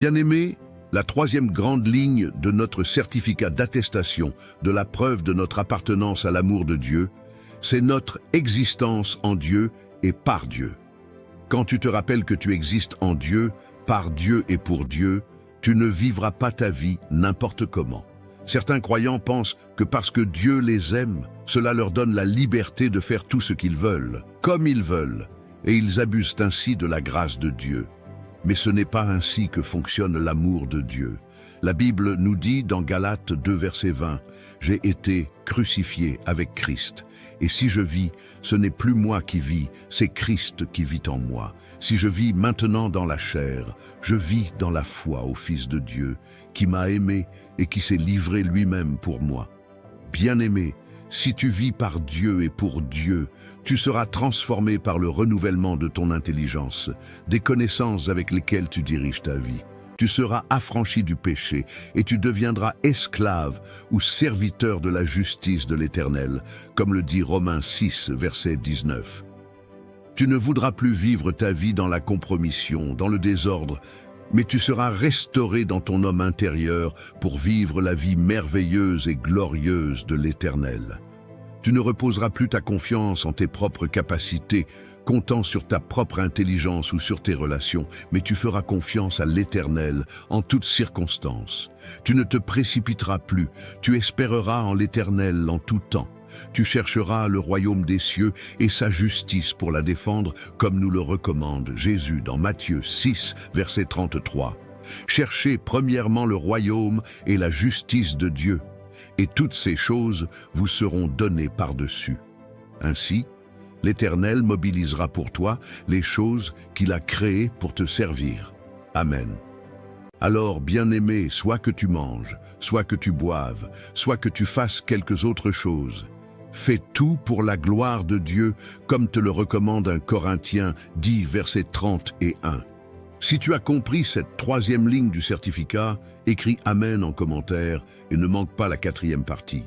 Bien-aimés, la troisième grande ligne de notre certificat d'attestation de la preuve de notre appartenance à l'amour de Dieu, c'est notre existence en Dieu et par Dieu. Quand tu te rappelles que tu existes en Dieu, par Dieu et pour Dieu, tu ne vivras pas ta vie n'importe comment. Certains croyants pensent que parce que Dieu les aime, cela leur donne la liberté de faire tout ce qu'ils veulent, comme ils veulent, et ils abusent ainsi de la grâce de Dieu. Mais ce n'est pas ainsi que fonctionne l'amour de Dieu. La Bible nous dit dans Galates 2, verset 20, « J'ai été crucifié avec Christ, et si je vis, ce n'est plus moi qui vis, c'est Christ qui vit en moi. Si je vis maintenant dans la chair, je vis dans la foi au Fils de Dieu, qui m'a aimé et qui s'est livré lui-même pour moi. Bien-aimé, si tu vis par Dieu et pour Dieu, tu seras transformé par le renouvellement de ton intelligence, des connaissances avec lesquelles tu diriges ta vie. Tu seras affranchi du péché et tu deviendras esclave ou serviteur de la justice de l'Éternel, comme le dit Romains 6, verset 19. Tu ne voudras plus vivre ta vie dans la compromission, dans le désordre, mais tu seras restauré dans ton homme intérieur pour vivre la vie merveilleuse et glorieuse de l'Éternel. Tu ne reposeras plus ta confiance en tes propres capacités, comptant sur ta propre intelligence ou sur tes relations, mais tu feras confiance à l'Éternel en toutes circonstances. Tu ne te précipiteras plus, tu espéreras en l'Éternel en tout temps. Tu chercheras le royaume des cieux et sa justice pour la défendre, comme nous le recommande Jésus dans Matthieu 6, verset 33. Cherchez premièrement le royaume et la justice de Dieu, et toutes ces choses vous seront données par-dessus. Ainsi, l'Éternel mobilisera pour toi les choses qu'il a créées pour te servir. Amen. Alors, bien-aimé, soit que tu manges, soit que tu boives, soit que tu fasses quelques autres choses, fais tout pour la gloire de Dieu, comme te le recommande 1 Corinthiens 10, versets 30 et 1. Si tu as compris cette troisième ligne du certificat, écris Amen en commentaire et ne manque pas la quatrième partie.